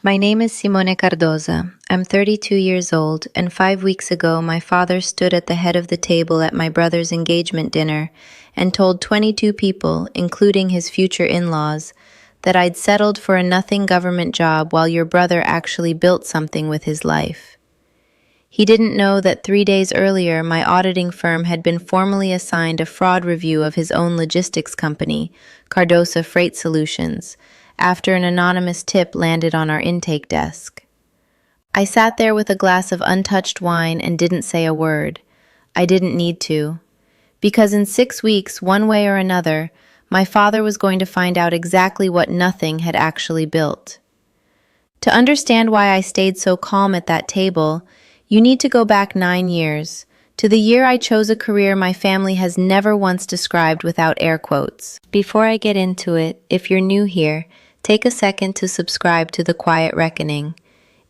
My name is Simone Cardoza. I'm 32 years old, and 5 weeks ago, my father stood at the head of the table at my brother's engagement dinner and told 22 people, including his future in-laws, that I'd settled for a nothing government job while your brother actually built something with his life. He didn't know that 3 days earlier, my auditing firm had been formally assigned a fraud review of his own logistics company, Cardosa Freight Solutions, after an anonymous tip landed on our intake desk. I sat there with a glass of untouched wine and didn't say a word. I didn't need to. Because in 6 weeks, one way or another, my father was going to find out exactly what nothing had actually built. To understand why I stayed so calm at that table, you need to go back 9 years, to the year I chose a career my family has never once described without air quotes. Before I get into it, if you're new here, take a second to subscribe to The Quiet Reckoning.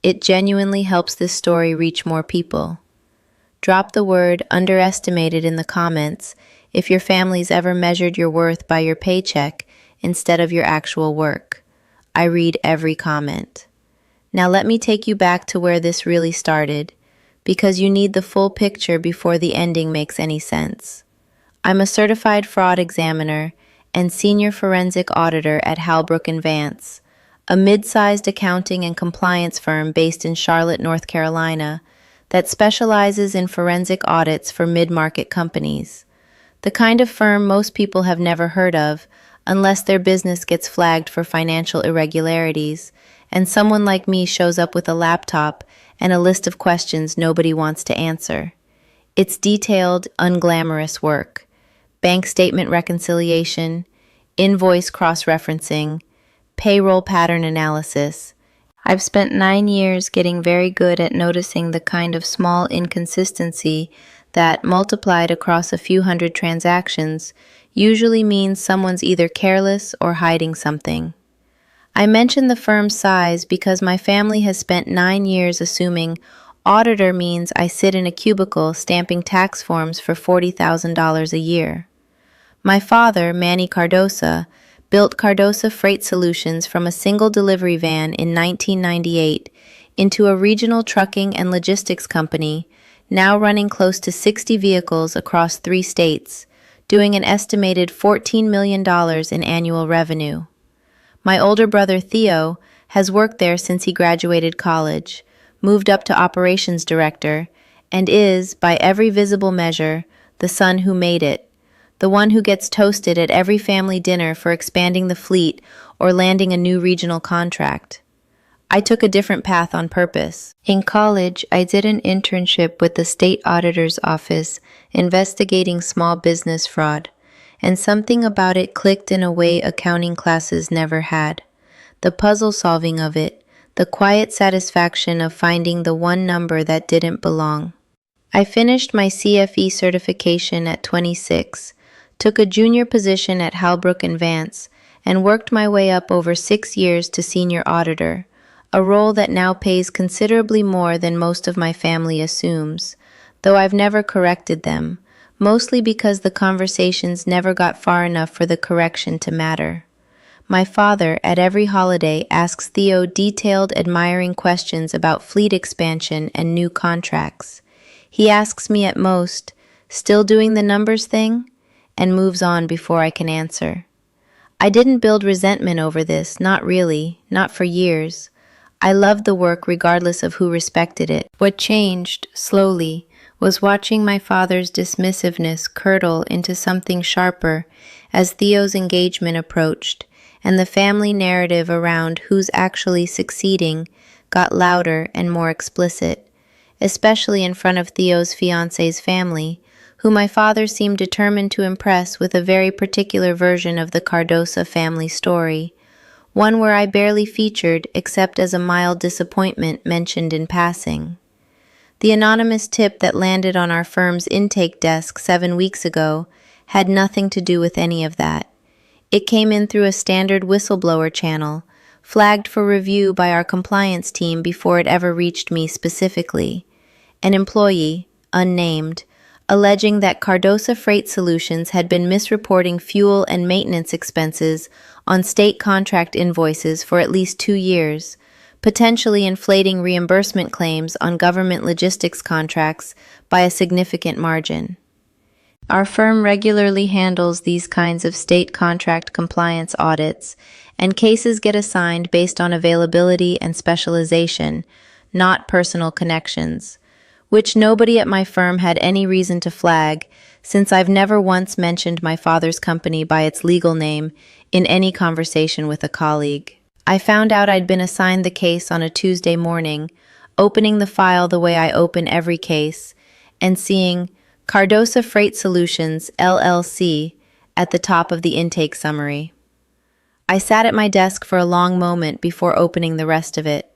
It genuinely helps this story reach more people. Drop the word underestimated in the comments if your family's ever measured your worth by your paycheck instead of your actual work. I read every comment. Now let me take you back to where this really started, because you need the full picture before the ending makes any sense. I'm a certified fraud examiner and senior forensic auditor at Halbrook & Vance, a mid-sized accounting and compliance firm based in Charlotte, North Carolina, that specializes in forensic audits for mid-market companies. The kind of firm most people have never heard of, unless their business gets flagged for financial irregularities, and someone like me shows up with a laptop and a list of questions nobody wants to answer. It's detailed, unglamorous work. Bank statement reconciliation, invoice cross-referencing, payroll pattern analysis. I've spent 9 years getting very good at noticing the kind of small inconsistency that, multiplied across a few hundred transactions, usually means someone's either careless or hiding something. I mention the firm's size because my family has spent 9 years assuming auditor means I sit in a cubicle stamping tax forms for $40,000 a year. My father, Manny Cardoza, built Cardosa Freight Solutions from a single delivery van in 1998 into a regional trucking and logistics company, now running close to 60 vehicles across 3 states, doing an estimated $14 million in annual revenue. My older brother, Theo, has worked there since he graduated college, moved up to operations director, and is, by every visible measure, the son who made it, the one who gets toasted at every family dinner for expanding the fleet or landing a new regional contract. I took a different path on purpose. In college, I did an internship with the state auditor's office investigating small business fraud, and something about it clicked in a way accounting classes never had. The puzzle solving of it, the quiet satisfaction of finding the one number that didn't belong. I finished my CFE certification at 26, took a junior position at Halbrook & Vance, and worked my way up over 6 years to senior auditor, a role that now pays considerably more than most of my family assumes, though I've never corrected them, mostly because the conversations never got far enough for the correction to matter. My father, at every holiday, asks Theo detailed, admiring questions about fleet expansion and new contracts. He asks me at most, "Still doing the numbers thing?" and moves on before I can answer. I didn't build resentment over this, not really, not for years. I loved the work regardless of who respected it. What changed, slowly, was watching my father's dismissiveness curdle into something sharper as Theo's engagement approached, and the family narrative around who's actually succeeding got louder and more explicit, especially in front of Theo's fiancé's family, who my father seemed determined to impress with a very particular version of the Cardosa family story, one where I barely featured except as a mild disappointment mentioned in passing. The anonymous tip that landed on our firm's intake desk 7 weeks ago had nothing to do with any of that. It came in through a standard whistleblower channel, flagged for review by our compliance team before it ever reached me specifically. An employee, unnamed, alleging that Cardosa Freight Solutions had been misreporting fuel and maintenance expenses on state contract invoices for at least 2 years, potentially inflating reimbursement claims on government logistics contracts by a significant margin. Our firm regularly handles these kinds of state contract compliance audits, and cases get assigned based on availability and specialization, not personal connections, which nobody at my firm had any reason to flag, since I've never once mentioned my father's company by its legal name in any conversation with a colleague. I found out I'd been assigned the case on a Tuesday morning, opening the file the way I open every case, and seeing Cardosa Freight Solutions, LLC, at the top of the intake summary. I sat at my desk for a long moment before opening the rest of it.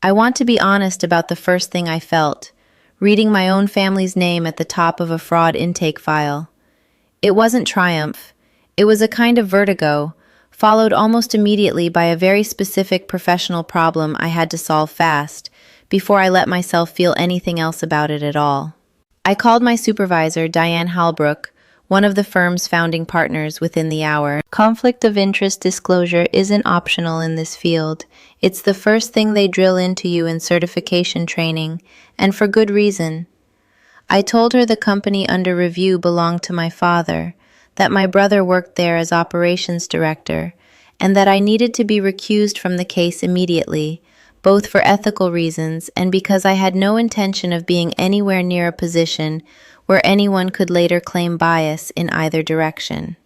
I want to be honest about the first thing I felt, reading my own family's name at the top of a fraud intake file. It wasn't triumph. It was a kind of vertigo, followed almost immediately by a very specific professional problem I had to solve fast, before I let myself feel anything else about it at all. I called my supervisor, Diane Halbrook, one of the firm's founding partners, within the hour. Conflict of interest disclosure isn't optional in this field. It's the first thing they drill into you in certification training, and for good reason. I told her the company under review belonged to my father, that my brother worked there as operations director, and that I needed to be recused from the case immediately, both for ethical reasons and because I had no intention of being anywhere near a position where anyone could later claim bias in either direction.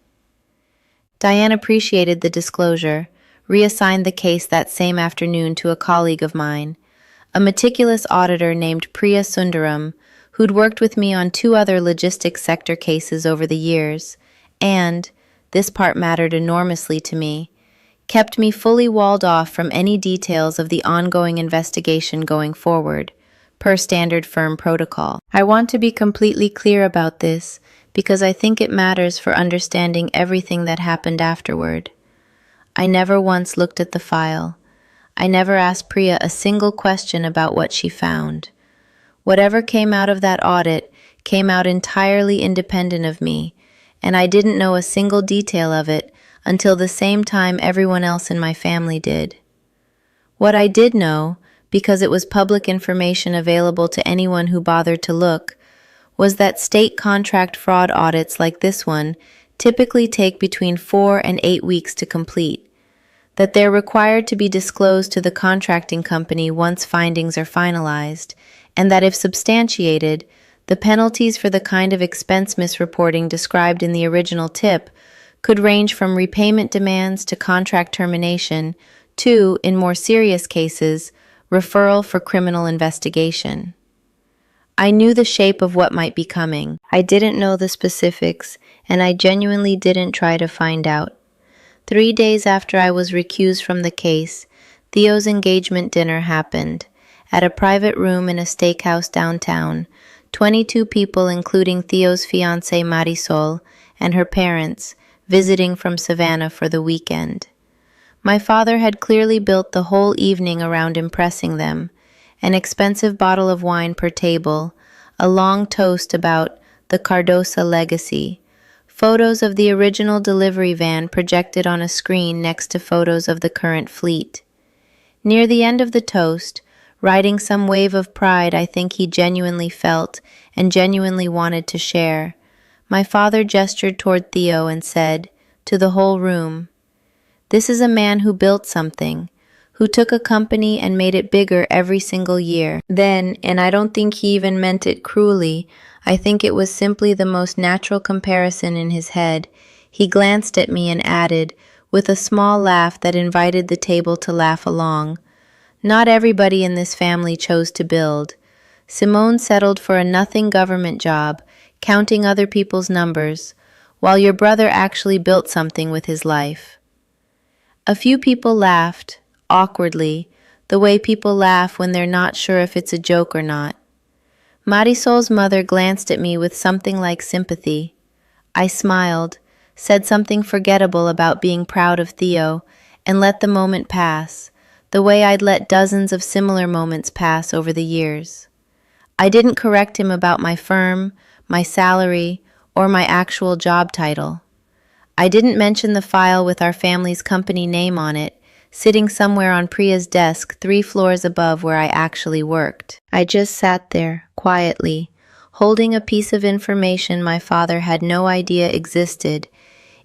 Diane appreciated the disclosure, reassigned the case that same afternoon to a colleague of mine, a meticulous auditor named Priya Sundaram, who'd worked with me on 2 other logistics sector cases over the years, and, this part mattered enormously to me, kept me fully walled off from any details of the ongoing investigation going forward, per standard firm protocol. I want to be completely clear about this because I think it matters for understanding everything that happened afterward. I never once looked at the file. I never asked Priya a single question about what she found. Whatever came out of that audit came out entirely independent of me, and I didn't know a single detail of it until the same time everyone else in my family did. What I did know, because it was public information available to anyone who bothered to look, was that state contract fraud audits like this one typically take between 4 and 8 weeks to complete, that they're required to be disclosed to the contracting company once findings are finalized, and that if substantiated, the penalties for the kind of expense misreporting described in the original tip could range from repayment demands to contract termination to, in more serious cases, referral for criminal investigation. I knew the shape of what might be coming. I didn't know the specifics, and I genuinely didn't try to find out. 3 days after I was recused from the case, Theo's engagement dinner happened. At a private room in a steakhouse downtown, 22 people, including Theo's fiancée Marisol and her parents, visiting from Savannah for the weekend. My father had clearly built the whole evening around impressing them, an expensive bottle of wine per table, a long toast about the Cardosa legacy, photos of the original delivery van projected on a screen next to photos of the current fleet. Near the end of the toast, riding some wave of pride I think he genuinely felt and genuinely wanted to share, my father gestured toward Theo and said, to the whole room, "This is a man who built something, who took a company and made it bigger every single year." Then, and I don't think he even meant it cruelly, I think it was simply the most natural comparison in his head, he glanced at me and added, with a small laugh that invited the table to laugh along, "Not everybody in this family chose to build. Simone settled for a nothing government job, counting other people's numbers, while your brother actually built something with his life." A few people laughed, awkwardly, the way people laugh when they're not sure if it's a joke or not. Marisol's mother glanced at me with something like sympathy. I smiled, said something forgettable about being proud of Theo, and let the moment pass, the way I'd let dozens of similar moments pass over the years. I didn't correct him about my firm, my salary, or my actual job title. I didn't mention the file with our family's company name on it, sitting somewhere on Priya's desk 3 floors above where I actually worked. I just sat there, quietly, holding a piece of information my father had no idea existed,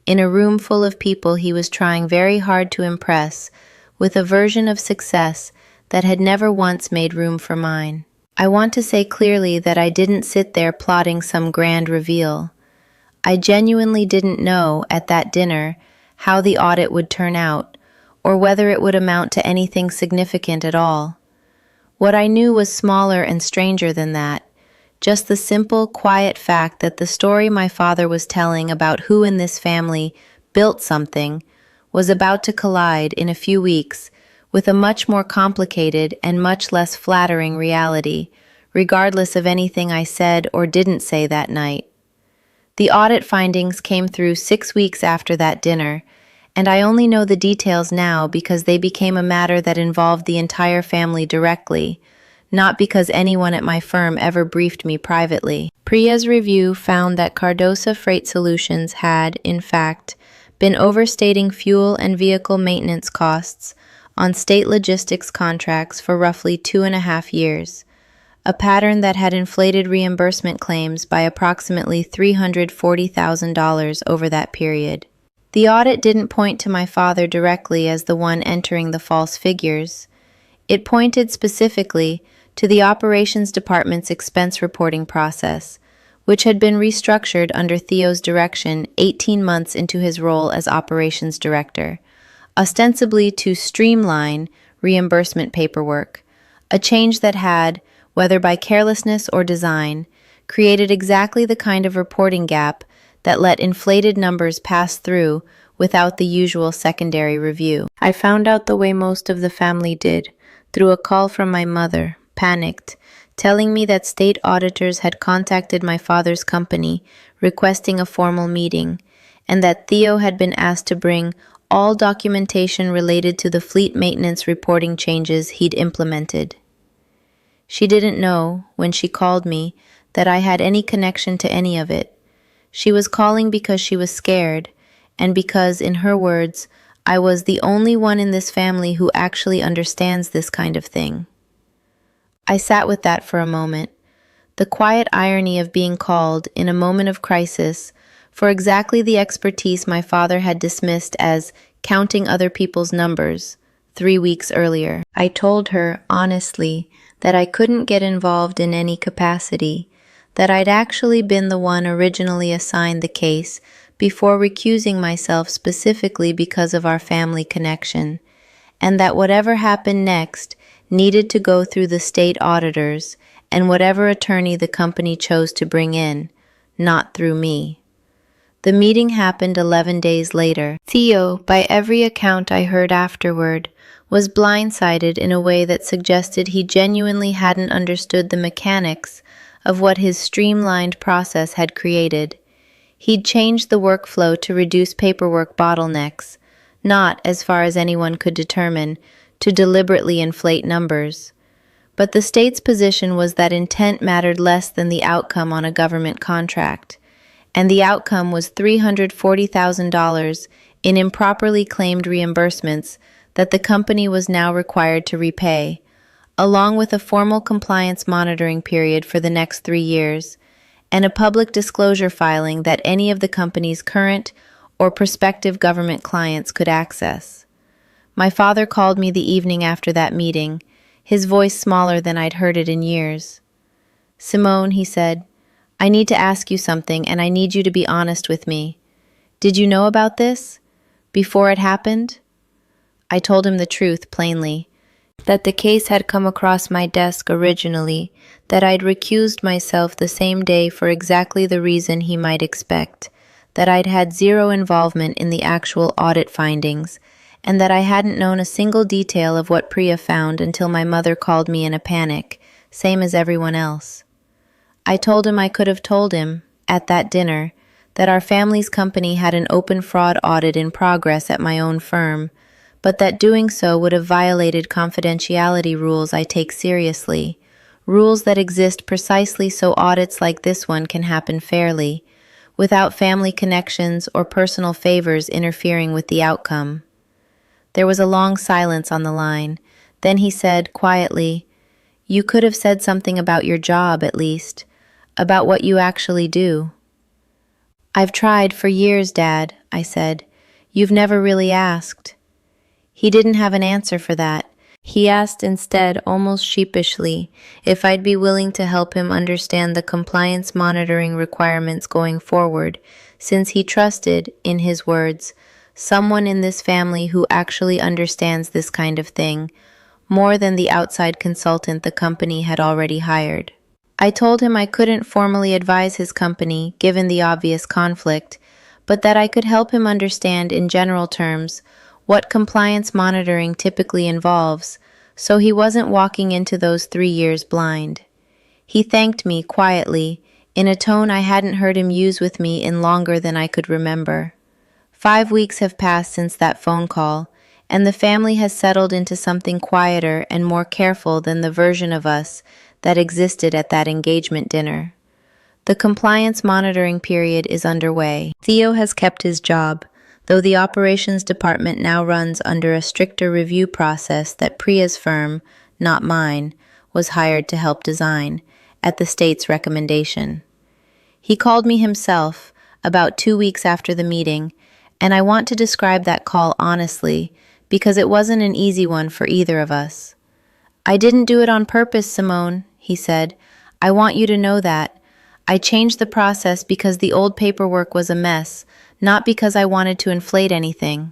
in a room full of people he was trying very hard to impress, with a version of success that had never once made room for mine. I want to say clearly that I didn't sit there plotting some grand reveal. I genuinely didn't know, at that dinner, how the audit would turn out, or whether it would amount to anything significant at all. What I knew was smaller and stranger than that, just the simple, quiet fact that the story my father was telling about who in this family built something was about to collide in a few weeks with a much more complicated and much less flattering reality, regardless of anything I said or didn't say that night. The audit findings came through 6 weeks after that dinner, and I only know the details now because they became a matter that involved the entire family directly, not because anyone at my firm ever briefed me privately. Priya's review found that Cardosa Freight Solutions had, in fact, been overstating fuel and vehicle maintenance costs on state logistics contracts for roughly 2.5 years, a pattern that had inflated reimbursement claims by approximately $340,000 over that period. The audit didn't point to my father directly as the one entering the false figures. It pointed specifically to the operations department's expense reporting process, which had been restructured under Theo's direction 18 months into his role as operations director, ostensibly to streamline reimbursement paperwork, a change that had, whether by carelessness or design, created exactly the kind of reporting gap that let inflated numbers pass through without the usual secondary review. I found out the way most of the family did, through a call from my mother, panicked, telling me that state auditors had contacted my father's company requesting a formal meeting, and that Theo had been asked to bring all documentation related to the fleet maintenance reporting changes he'd implemented. She didn't know, when she called me, that I had any connection to any of it. She was calling because she was scared, and because, in her words, I was the only one in this family who actually understands this kind of thing. I sat with that for a moment, the quiet irony of being called, in a moment of crisis, for exactly the expertise my father had dismissed as counting other people's numbers 3 weeks earlier. I told her, honestly, that I couldn't get involved in any capacity, that I'd actually been the one originally assigned the case before recusing myself specifically because of our family connection, and that whatever happened next needed to go through the state auditors and whatever attorney the company chose to bring in, not through me. The meeting happened 11 days later. Theo, by every account I heard afterward, was blindsided in a way that suggested he genuinely hadn't understood the mechanics of what his streamlined process had created. He'd changed the workflow to reduce paperwork bottlenecks, not, as far as anyone could determine, to deliberately inflate numbers. But the state's position was that intent mattered less than the outcome on a government contract, and the outcome was $340,000 in improperly claimed reimbursements that the company was now required to repay, along with a formal compliance monitoring period for the next 3 years, and a public disclosure filing that any of the company's current or prospective government clients could access. My father called me the evening after that meeting, his voice smaller than I'd heard it in years. "Simone," he said, "I need to ask you something, and I need you to be honest with me. Did you know about this? Before it happened?" I told him the truth, plainly, that the case had come across my desk originally, that I'd recused myself the same day for exactly the reason he might expect, that I'd had zero involvement in the actual audit findings, and that I hadn't known a single detail of what Priya found until my mother called me in a panic, same as everyone else. I told him I could have told him, at that dinner, that our family's company had an open fraud audit in progress at my own firm, but that doing so would have violated confidentiality rules I take seriously, rules that exist precisely so audits like this one can happen fairly, without family connections or personal favors interfering with the outcome. There was a long silence on the line. Then he said, quietly, "You could have said something about your job, at least. About what you actually do." "I've tried for years, Dad," I said. "You've never really asked." He didn't have an answer for that. He asked instead, almost sheepishly, if I'd be willing to help him understand the compliance monitoring requirements going forward, since he trusted, in his words, someone in this family who actually understands this kind of thing, more than the outside consultant the company had already hired. I told him I couldn't formally advise his company, given the obvious conflict, but that I could help him understand in general terms what compliance monitoring typically involves, so he wasn't walking into those 3 years blind. He thanked me quietly, in a tone I hadn't heard him use with me in longer than I could remember. 5 weeks have passed since that phone call, and the family has settled into something quieter and more careful than the version of us that existed at that engagement dinner. The compliance monitoring period is underway. Theo has kept his job, though the operations department now runs under a stricter review process that Priya's firm, not mine, was hired to help design, at the state's recommendation. He called me himself, about 2 weeks after the meeting, and I want to describe that call honestly, because it wasn't an easy one for either of us. "I didn't do it on purpose, Simone," he said. "I want you to know that. I changed the process because the old paperwork was a mess, not because I wanted to inflate anything."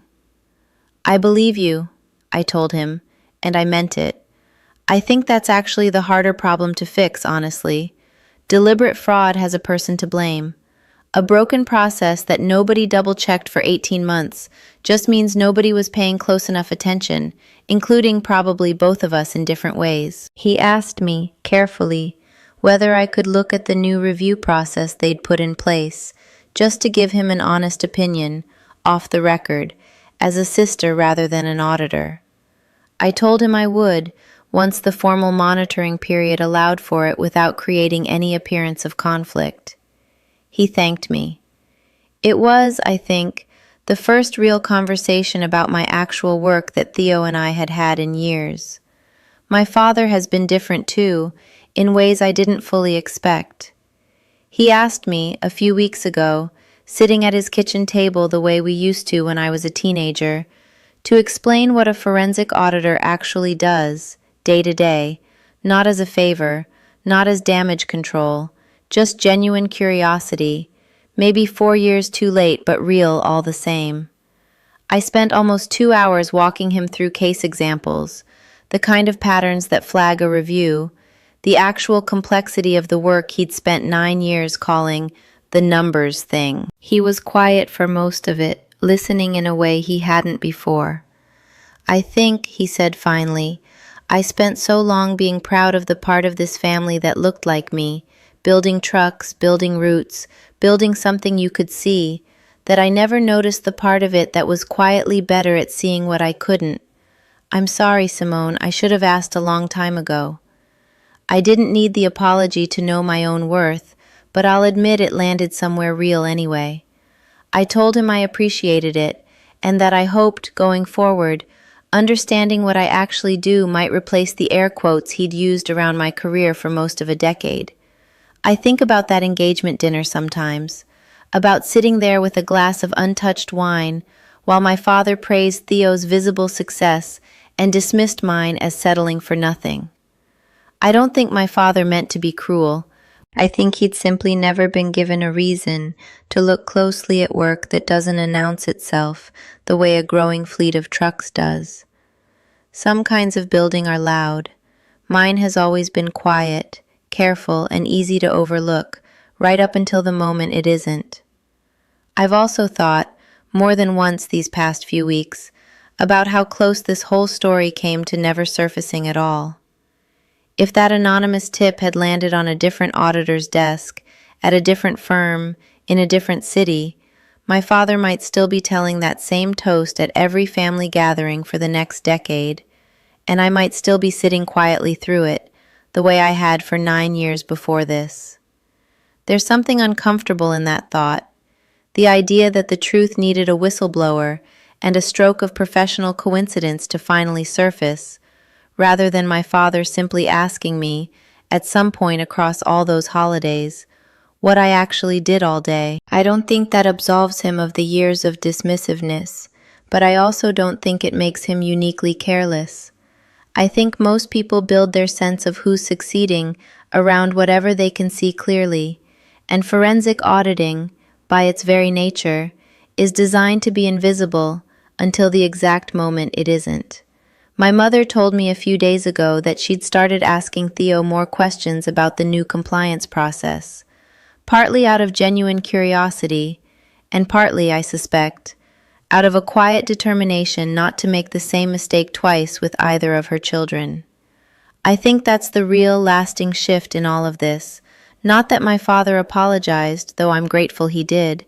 "I believe you," I told him, and I meant it. I think that's actually the harder problem to fix, honestly. Deliberate fraud has a person to blame. A broken process that nobody double-checked for 18 months just means nobody was paying close enough attention, including probably both of us in different ways. He asked me, carefully, whether I could look at the new review process they'd put in place, just to give him an honest opinion, off the record, as a sister rather than an auditor. I told him I would, once the formal monitoring period allowed for it without creating any appearance of conflict. He thanked me. It was, I think, the first real conversation about my actual work that Theo and I had had in years. My father has been different too, in ways I didn't fully expect. He asked me, a few weeks ago, sitting at his kitchen table the way we used to when I was a teenager, to explain what a forensic auditor actually does, day to day, not as a favor, not as damage control, just genuine curiosity, maybe 4 years too late but real all the same. I spent almost 2 hours walking him through case examples, the kind of patterns that flag a review, the actual complexity of the work he'd spent 9 years calling the numbers thing. He was quiet for most of it, listening in a way he hadn't before. "I think," he said finally, "I spent so long being proud of the part of this family that looked like me, building trucks, building routes, building something you could see, that I never noticed the part of it that was quietly better at seeing what I couldn't. I'm sorry, Simone, I should have asked a long time ago." I didn't need the apology to know my own worth, but I'll admit it landed somewhere real anyway. I told him I appreciated it, and that I hoped, going forward, understanding what I actually do might replace the air quotes he'd used around my career for most of a decade. I think about that engagement dinner sometimes, about sitting there with a glass of untouched wine while my father praised Theo's visible success and dismissed mine as settling for nothing. I don't think my father meant to be cruel. I think he'd simply never been given a reason to look closely at work that doesn't announce itself the way a growing fleet of trucks does. Some kinds of building are loud. Mine has always been quiet, careful, and easy to overlook, right up until the moment it isn't. I've also thought, more than once these past few weeks, about how close this whole story came to never surfacing at all. If that anonymous tip had landed on a different auditor's desk, at a different firm, in a different city, my father might still be telling that same toast at every family gathering for the next decade, and I might still be sitting quietly through it, the way I had for 9 years before this. There's something uncomfortable in that thought, the idea that the truth needed a whistleblower, and a stroke of professional coincidence to finally surface, rather than my father simply asking me, at some point across all those holidays, what I actually did all day. I don't think that absolves him of the years of dismissiveness, but I also don't think it makes him uniquely careless. I think most people build their sense of who's succeeding around whatever they can see clearly, and forensic auditing, by its very nature, is designed to be invisible until the exact moment it isn't. My mother told me a few days ago that she'd started asking Theo more questions about the new compliance process, partly out of genuine curiosity, and partly, I suspect, out of a quiet determination not to make the same mistake twice with either of her children. I think that's the real lasting shift in all of this. Not that my father apologized, though I'm grateful he did,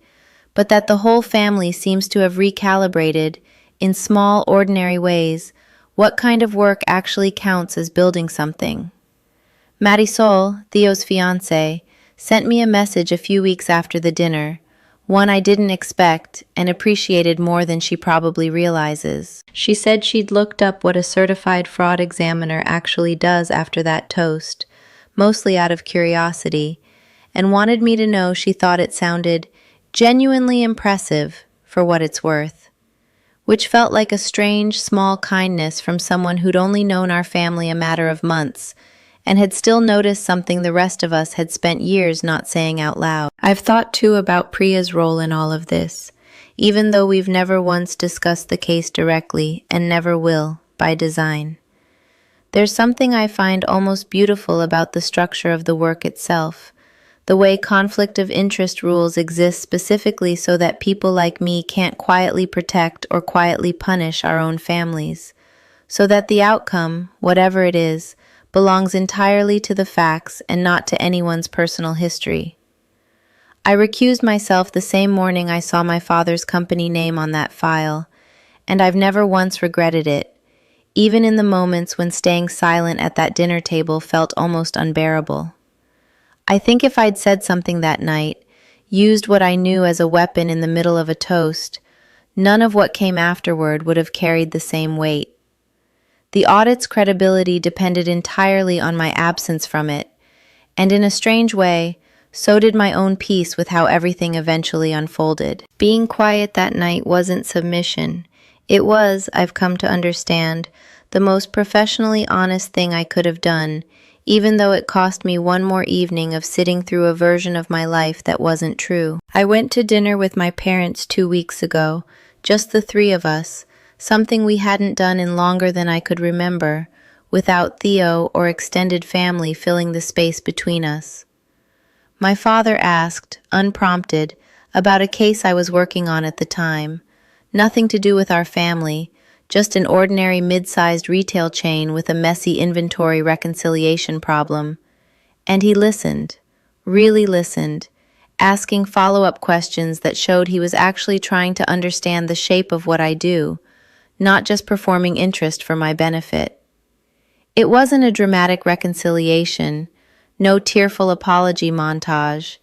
but that the whole family seems to have recalibrated, in small, ordinary ways, what kind of work actually counts as building something. Marisol, Theo's fiancée, sent me a message a few weeks after the dinner, one I didn't expect and appreciated more than she probably realizes. She said she'd looked up what a certified fraud examiner actually does after that toast, mostly out of curiosity, and wanted me to know she thought it sounded genuinely impressive for what it's worth, which felt like a strange, small kindness from someone who'd only known our family a matter of months, and had still noticed something the rest of us had spent years not saying out loud. I've thought too about Priya's role in all of this, even though we've never once discussed the case directly and never will, by design. There's something I find almost beautiful about the structure of the work itself, the way conflict of interest rules exist specifically so that people like me can't quietly protect or quietly punish our own families, so that the outcome, whatever it is, belongs entirely to the facts and not to anyone's personal history. I recused myself the same morning I saw my father's company name on that file, and I've never once regretted it, even in the moments when staying silent at that dinner table felt almost unbearable. I think if I'd said something that night, used what I knew as a weapon in the middle of a toast, none of what came afterward would have carried the same weight. The audit's credibility depended entirely on my absence from it, and in a strange way, so did my own peace with how everything eventually unfolded. Being quiet that night wasn't submission. It was, I've come to understand, the most professionally honest thing I could have done, even though it cost me one more evening of sitting through a version of my life that wasn't true. I went to dinner with my parents 2 weeks ago, just the three of us, something we hadn't done in longer than I could remember, without Theo or extended family filling the space between us. My father asked, unprompted, about a case I was working on at the time. Nothing to do with our family, just an ordinary mid-sized retail chain with a messy inventory reconciliation problem. And he listened, really listened, asking follow-up questions that showed he was actually trying to understand the shape of what I do, not just performing interest for my benefit. It wasn't a dramatic reconciliation, no tearful apology montage,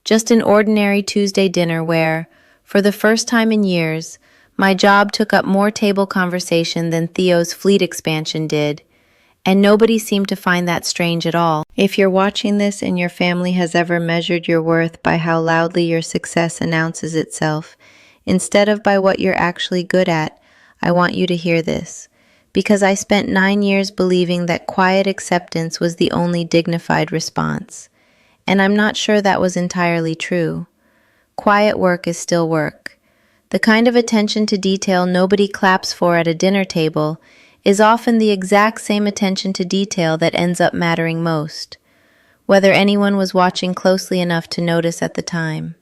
just an ordinary Tuesday dinner where, for the first time in years, my job took up more table conversation than Theo's fleet expansion did, and nobody seemed to find that strange at all. If you're watching this and your family has ever measured your worth by how loudly your success announces itself, instead of by what you're actually good at, I want you to hear this, because I spent 9 years believing that quiet acceptance was the only dignified response, and I'm not sure that was entirely true. Quiet work is still work. The kind of attention to detail nobody claps for at a dinner table is often the exact same attention to detail that ends up mattering most, whether anyone was watching closely enough to notice at the time.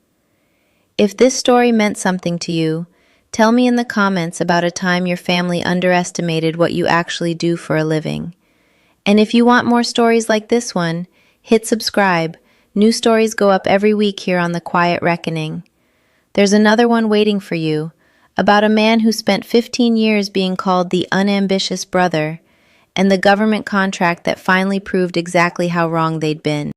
If this story meant something to you, tell me in the comments about a time your family underestimated what you actually do for a living. And if you want more stories like this one, hit subscribe. New stories go up every week here on The Quiet Reckoning. There's another one waiting for you, about a man who spent 15 years being called the unambitious brother, and the government contract that finally proved exactly how wrong they'd been.